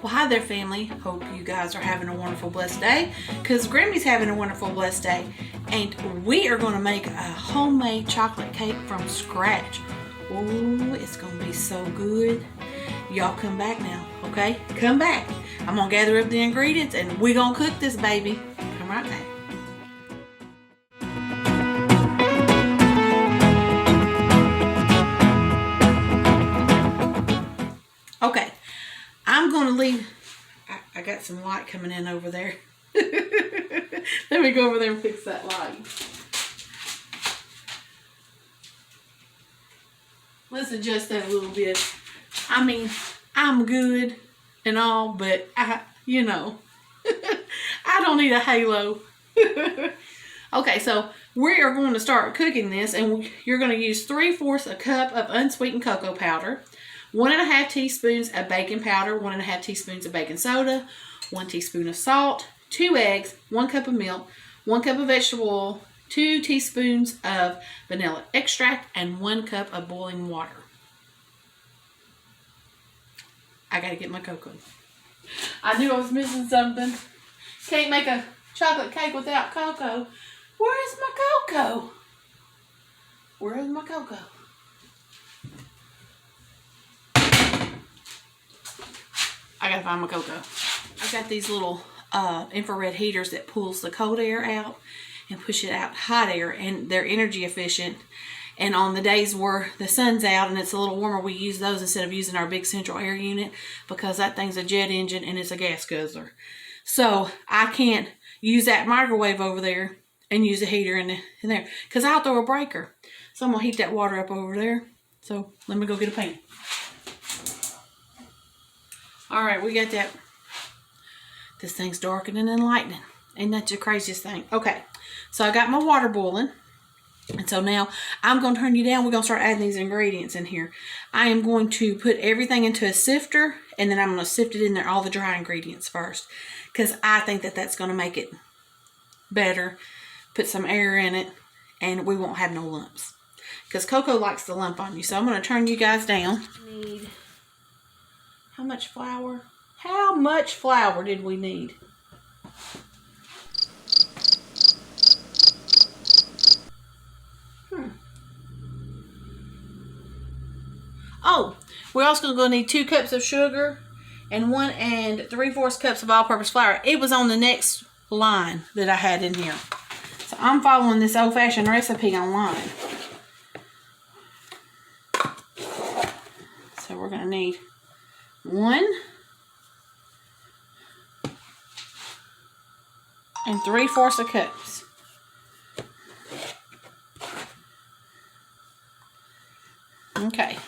Well, hi there, family. Hope you guys are having a wonderful, blessed day, because Grammy's having a wonderful, blessed day. And we are going to make a homemade chocolate cake from scratch. Oh, it's going to be so good. Y'all come back now, okay? Come back. I'm going to gather up the ingredients, and we're going to cook this baby. Come right back. Okay, I'm going to leave. I got some light coming in over there. Let me go over there and fix that light. Let's adjust that a little bit. I mean, I'm good and all, but I don't need a halo. Okay, so we are going to start cooking this, and you're going to use 3/4 a cup of unsweetened cocoa powder, 1.5 teaspoons of baking powder, 1.5 teaspoons of baking soda, 1 teaspoon of salt, 2 eggs, 1 cup of milk, 1 cup of vegetable oil, 2 teaspoons of vanilla extract, and 1 cup of boiling water. I gotta get my cocoa. I knew I was missing something. Can't make a chocolate cake without cocoa. Where's my cocoa? Where is my cocoa? I gotta find my cocoa. I've got these little infrared heaters that pulls the cold air out and push it out hot air, and they're energy efficient. And on the days where the sun's out and it's a little warmer, we use those instead of using our big central air unit, because that thing's a jet engine and it's a gas guzzler. So I can't use that microwave over there and use a heater in there, because I'll throw a breaker. So I'm gonna heat that water up over there. So let me go get a pan. All right, we got that. This thing's darkening and lightening. Ain't that the craziest thing? Okay, so I got my water boiling. And so now I'm going to turn you down. We're going to start adding these ingredients in here. I am going to put everything into a sifter, and then I'm going to sift it in there, all the dry ingredients first, because I think that that's going to make it better. Put some air in it, and we won't have no lumps, because cocoa likes to lump on you. So I'm going to turn you guys down. Need how much flour? How much flour did we need? Oh, we're also going to need 2 cups of sugar and 1 3/4 cups of all-purpose flour. It was on the next line that I had in here. So I'm following this old-fashioned recipe online. So we're going to need 1 3/4 cups. Okay.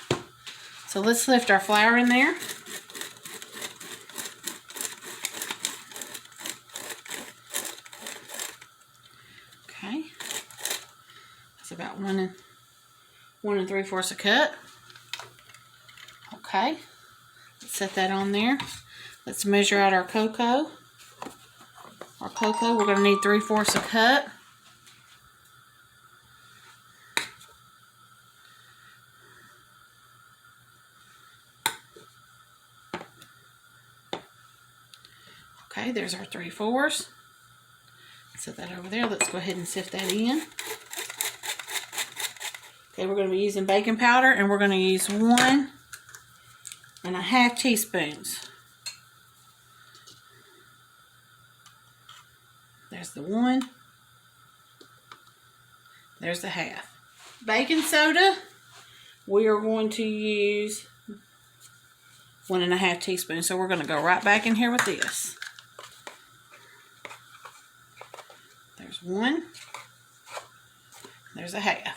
So let's lift our flour in there. Okay. That's about 1 3/4 a cup. Okay. Let's set that on there. Let's measure out our cocoa. Our cocoa, we're going to need 3/4 a cup. Okay, there's our 3/4. Set that over there. Let's go ahead and sift that in. Okay, we're going to be using baking powder, and we're going to use 1.5 teaspoons. There's the 1. There's the 1/2. Baking soda, we are going to use 1.5 teaspoons. So we're going to go right back in here with this. There's 1. There's a 1/2.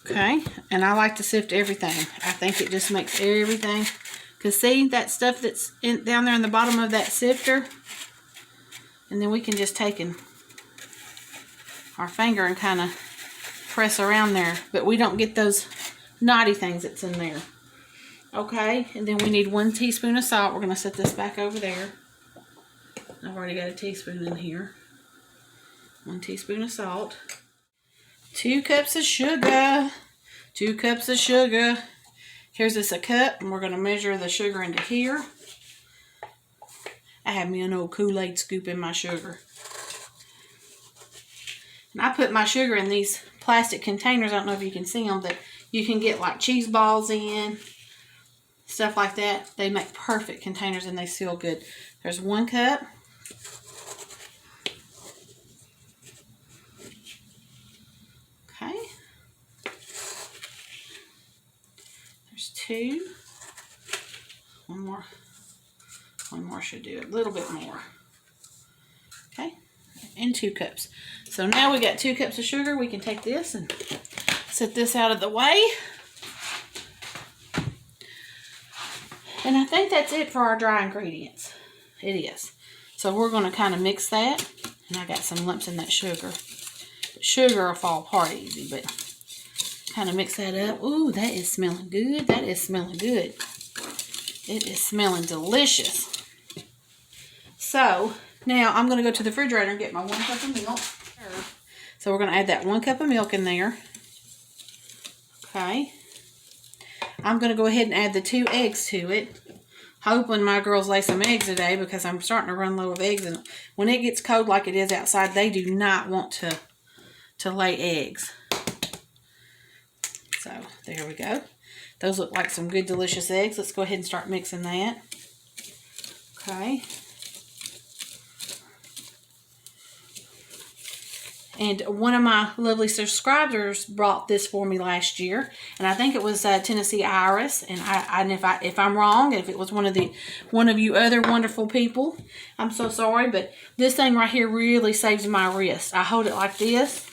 Okay, and I like to sift everything. I think it just makes everything. Because see that stuff that's down there in the bottom of that sifter? And then we can just take our finger and kind of press around there. But we don't get those knotty things that's in there. Okay, and then we need 1 teaspoon of salt. We're going to set this back over there. I've already got a teaspoon in here. 1 teaspoon of salt. 2 cups of sugar. 2 cups of sugar. Here's this a cup, and we're going to measure the sugar into here. I have me an old Kool-Aid scoop in my sugar. And I put my sugar in these plastic containers. I don't know if you can see them, but you can get like cheese balls in, stuff like that. They make perfect containers and they seal good. There's 1 cup. Okay. There's 2. One more should do it. A little bit more. Okay. And 2 cups. So now we got 2 cups of sugar. We can take this and set this out of the way. And I think that's it for our dry ingredients. It is. So we're going to kind of mix that. And I got some lumps in that sugar. Sugar will fall apart easy, but kind of mix that up. Ooh, that is smelling good. That is smelling good. It is smelling delicious. So now I'm going to go to the refrigerator and get my 1 cup of milk. So we're going to add that 1 cup of milk in there. Okay. I'm going to go ahead and add the 2 eggs to it. Hoping my girls lay some eggs today because I'm starting to run low of eggs. And when it gets cold like it is outside, they do not want to lay eggs. So there we go. Those look like some good delicious eggs. Let's go ahead and start mixing that. Okay. And one of my lovely subscribers brought this for me last year, and I think it was Tennessee Iris. And if I'm wrong, if it was one of you other wonderful people, I'm so sorry. But this thing right here really saves my wrist. I hold it like this,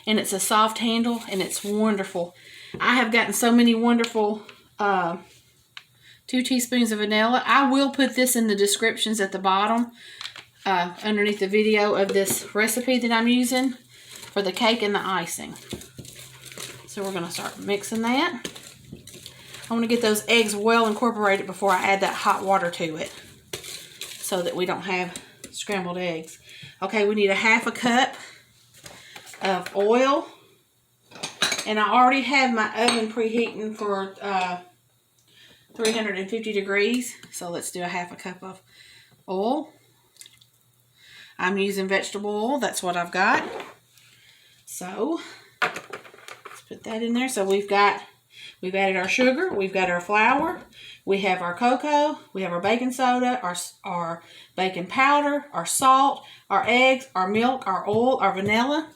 and it's a soft handle, and it's wonderful. I have gotten so many wonderful 2 teaspoons of vanilla. I will put this in the descriptions at the bottom. Underneath the video of this recipe that I'm using for the cake and the icing. So we're going to start mixing that. I want to get those eggs well incorporated before I add that hot water to it, so that we don't have scrambled eggs. Okay, we need a 1/2 cup of oil. And I already have my oven preheating for 350 degrees. So let's do a 1/2 cup of oil. I'm using vegetable oil. That's what I've got. So let's put that in there. So we've added our sugar. We've got our flour. We have our cocoa. We have our baking soda, our baking powder, our salt, our eggs, our milk, our oil, our vanilla.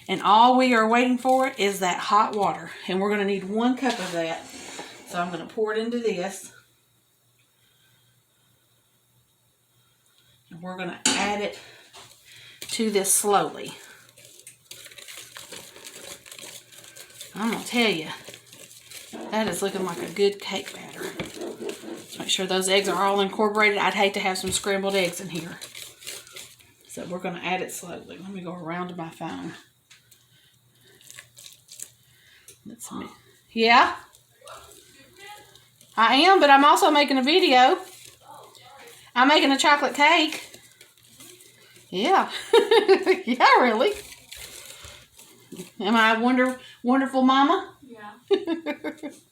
And all we are waiting for is that hot water. And we're going to need 1 cup of that. So I'm going to pour it into this. And we're going to add it to this slowly. I'm going to tell you, that is looking like a good cake batter. Let's make sure those eggs are all incorporated. I'd hate to have some scrambled eggs in here. So we're going to add it slowly. Let me go around to my phone. Let's see. Yeah? I am, but I'm also making a video. I'm making a chocolate cake. Yeah. Yeah, really. Am I a wonderful mama? Yeah. Let's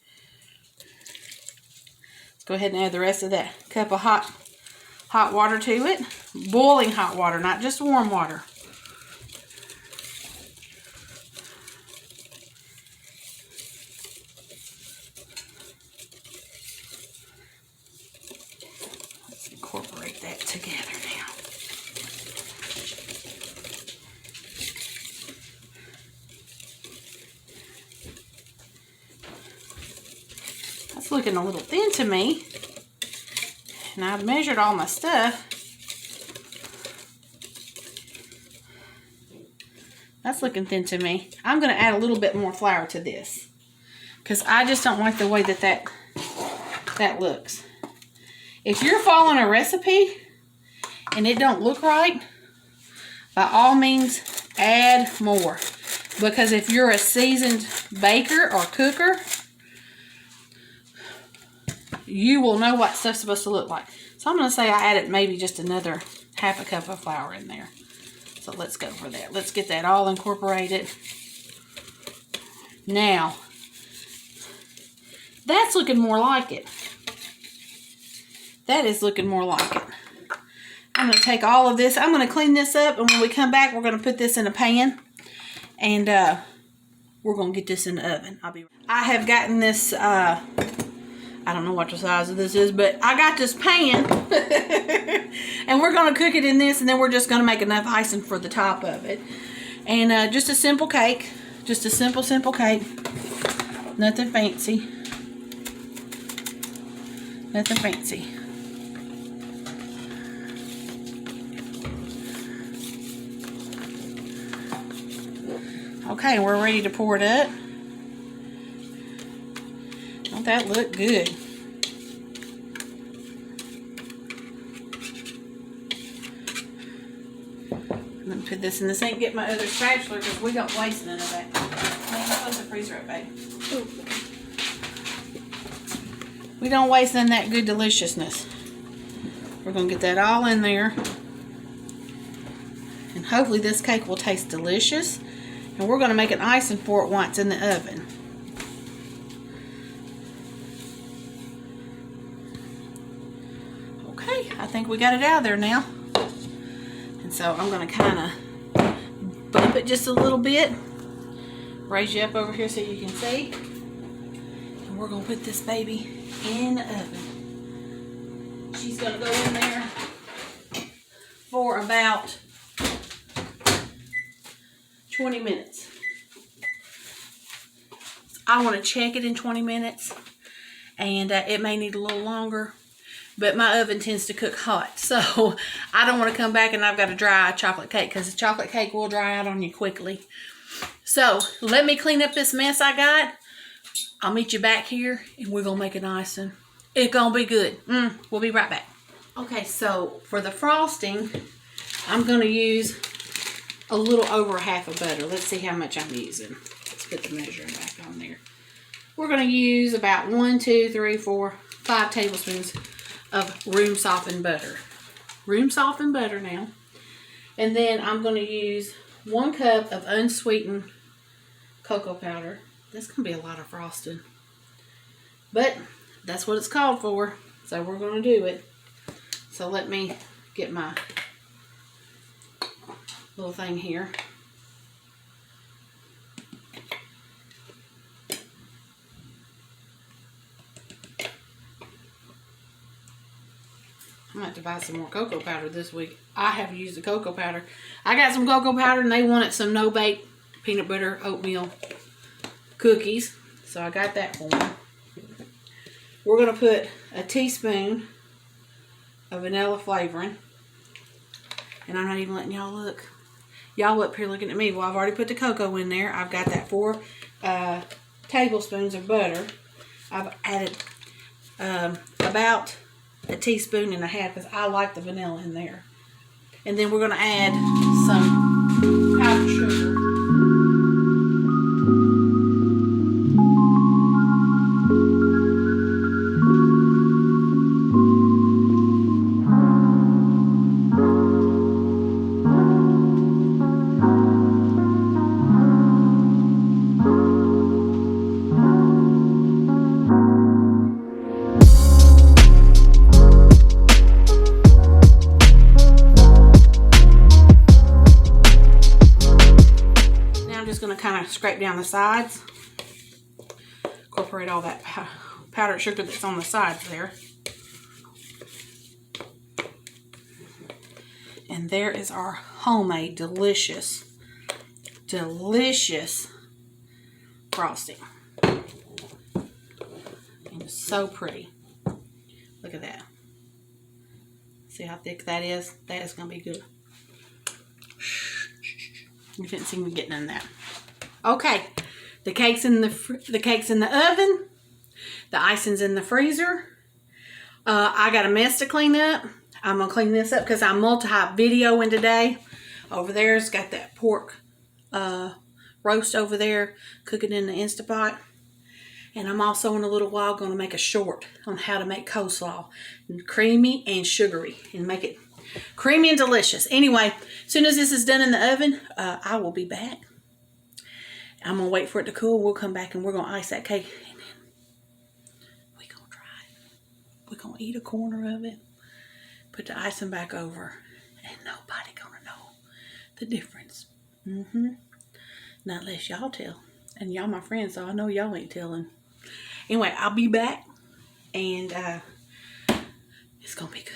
go ahead and add the rest of that cup of hot water to it. Boiling hot water, not just warm water. Let's incorporate that together now. That's looking a little thin to me. And I've measured all my stuff. That's looking thin to me. I'm going to add a little bit more flour to this, because I just don't like the way that looks. If you're following a recipe and it don't look right, by all means add more. Because if you're a seasoned baker or cooker, you will know what stuff's supposed to look like. So I'm going to say I added maybe just another 1/2 cup of flour in there. So let's go for that. Let's get that all incorporated. Now, That's looking more like it. That is looking more like it. I'm going to take all of this. I'm going to clean this up, and when we come back, we're going to put this in a pan, and we're going to get this in the oven. I have gotten this, I don't know what the size of this is, but I got this pan, and we're going to cook it in this, and then we're just going to make enough icing for the top of it. And just a simple cake. Just a simple cake. Nothing fancy. Nothing fancy. Okay, we're ready to pour it up. Don't that look good? Let me put this in the sink, get my other spatula, because we don't waste none of that. Close the freezer up, babe. We don't waste none of that good deliciousness. We're going to get that all in there. And hopefully this cake will taste delicious. And we're going to make an icing for it once in the oven. Okay, I think we got it out of there now. And so I'm going to kind of bump it just a little bit. Raise you up over here so you can see. And we're going to put this baby in the oven. She's going to go in there for about 20 minutes. I want to check it in 20 minutes, and it may need a little longer, but my oven tends to cook hot, so I don't want to come back and I've got to dry a chocolate cake, because the chocolate cake will dry out on you quickly. So let me clean up this mess I got. I'll meet you back here, and we're gonna make an icing. It's gonna be good. We'll be right back. Okay, so for the frosting, I'm gonna use a little over half a butter. Let's see how much I'm using. Let's put the measuring back on there. We're going to use about 1, 2, 3, 4, 5 tablespoons of room softened butter. Room softened butter now. And then I'm going to use 1 cup of unsweetened cocoa powder. That's going to be a lot of frosting, but that's what it's called for, so we're going to do it. So let me get my little thing here. I'm going to have to buy some more cocoa powder this week. I have used the cocoa powder. I got some cocoa powder, and they wanted some no-bake peanut butter oatmeal cookies, so I got that for them. We're going to put a teaspoon of vanilla flavoring, and I'm not even letting y'all look. Y'all up here looking at me. Well, I've already put the cocoa in there. I've got that 4 tablespoons of butter. I've added about a teaspoon and a half, because I like the vanilla in there. And then we're going to add some powdered sugar. Scrape down the sides, incorporate all that powdered sugar that's on the sides there, and there is our homemade delicious frosting. And it's so pretty. Look at that. See how thick that is? That is going to be good. You didn't see me getting in that. Okay, the cake's in the oven. The icing's in the freezer. I got a mess to clean up. I'm gonna clean this up because I'm multi-videoing today. Over there's got that pork roast over there, cooking in the Instapot. And I'm also in a little while going to make a short on how to make coleslaw, creamy and sugary, and make it creamy and delicious. Anyway, as soon as this is done in the oven, I will be back. I'm going to wait for it to cool. We'll come back and we're going to ice that cake. We're going to eat a corner of it, put the icing back over, and nobody going to know the difference. Not unless y'all tell. And y'all my friends, so I know y'all ain't telling. Anyway, I'll be back, and it's going to be good.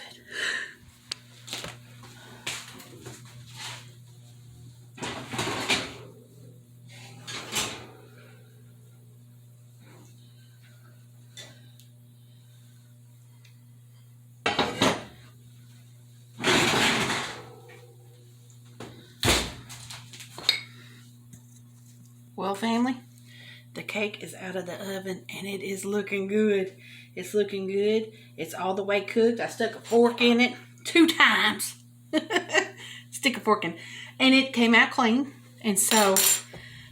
Well, family, the cake is out of the oven and it is looking good. It's looking good. It's all the way cooked. I stuck a fork in it 2 times. Stick a fork in. And it came out clean. And so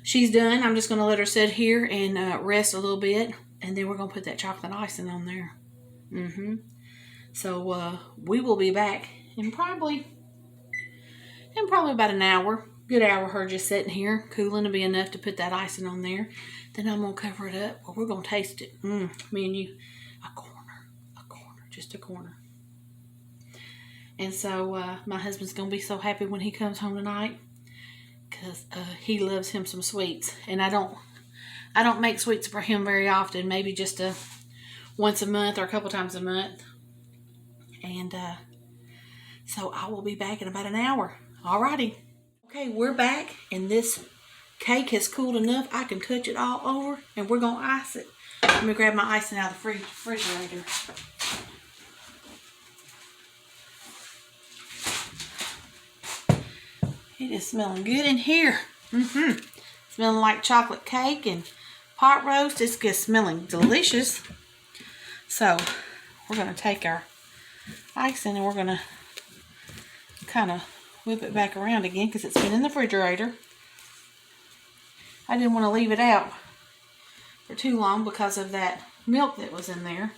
she's done. I'm just going to let her sit here and rest a little bit. And then we're going to put that chocolate icing on there. So we will be back in probably about an hour. Good hour, her just sitting here, cooling to be enough to put that icing on there. Then I'm going to cover it up. Well, we're going to taste it. Me and you. A corner, just a corner. And so my husband's going to be so happy when he comes home tonight, because he loves him some sweets. And I don't make sweets for him very often, maybe just once a month or a couple times a month. And so I will be back in about an hour. Alrighty. Okay, we're back, and this cake has cooled enough I can touch it all over, and we're going to ice it. Let me grab my icing out of the refrigerator. It is smelling good in here. Smelling like chocolate cake and pot roast. It's just smelling delicious. So, we're going to take our icing and we're going to kind of whip it back around again because it's been in the refrigerator. I didn't want to leave it out for too long because of that milk that was in there.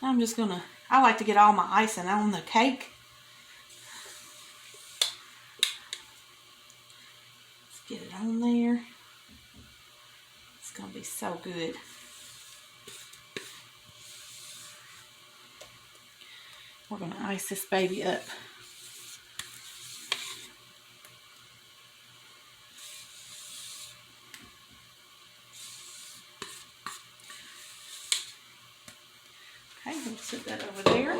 I'm just going to, I like to get all my icing on the cake. Let's get it on there. It's going to be so good. We're going to ice this baby up. Okay, we'll set that over there.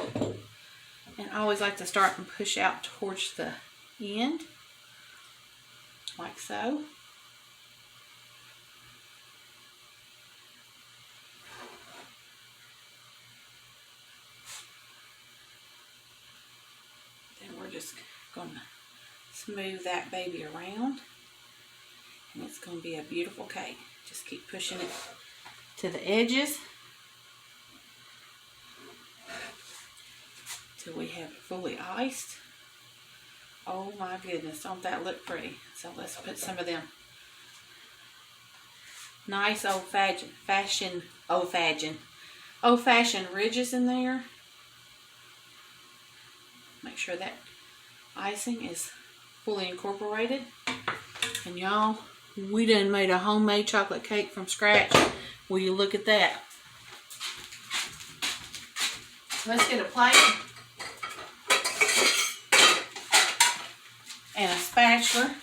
And I always like to start and push out towards the end, like so. Just going to smooth that baby around, and it's going to be a beautiful cake. Just keep pushing it to the edges till we have it fully iced. Oh my goodness, don't that look pretty? So let's put some of them nice old-fashioned ridges in there. Make sure that icing is fully incorporated. And y'all, we done made a homemade chocolate cake from scratch. Will you look at that? Let's get a plate and a spatula,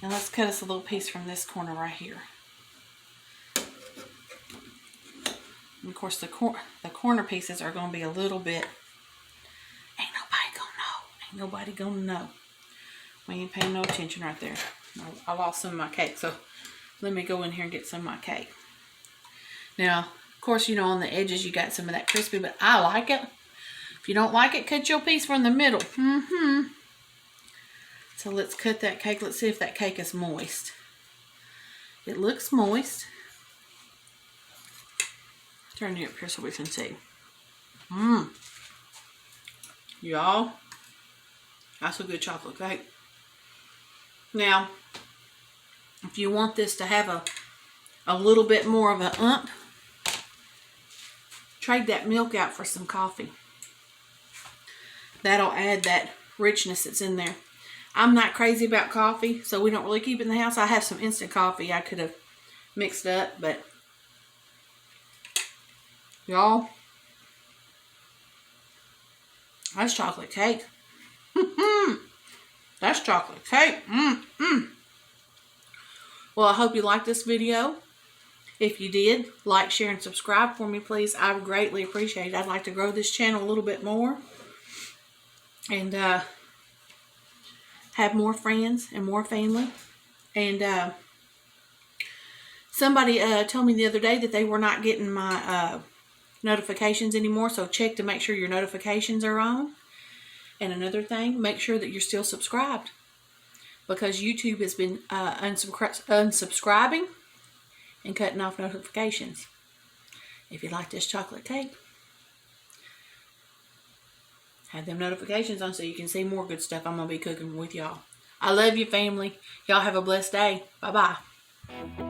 and let's cut us a little piece from this corner right here. And of course the corner pieces are going to be a little bit. Ain't nobody gonna know. We ain't paying no attention right there. I lost some of my cake, so let me go in here and get some of my cake. Now, of course, you know, on the edges you got some of that crispy, but I like it. If you don't like it, cut your piece from the middle. So let's cut that cake. Let's see if that cake is moist. It looks moist. Turn it up here so we can see. Y'all, that's a good chocolate cake. Now, if you want this to have a little bit more of a trade that milk out for some coffee. That'll add that richness that's in there. I'm not crazy about coffee, so we don't really keep it in the house. I have some instant coffee I could have mixed up, but Y'all, that's chocolate cake. That's chocolate cake. Well, I hope you liked this video. If you did, like, share, and subscribe for me, please. I would greatly appreciate it. I'd like to grow this channel a little bit more. And have more friends and more family. And somebody told me the other day that they were not getting my notifications anymore. So check to make sure your notifications are on. And another thing, make sure that you're still subscribed. Because YouTube has been unsubscribing and cutting off notifications. If you like this chocolate cake, have them notifications on so you can see more good stuff I'm going to be cooking with y'all. I love you, family. Y'all have a blessed day. Bye-bye.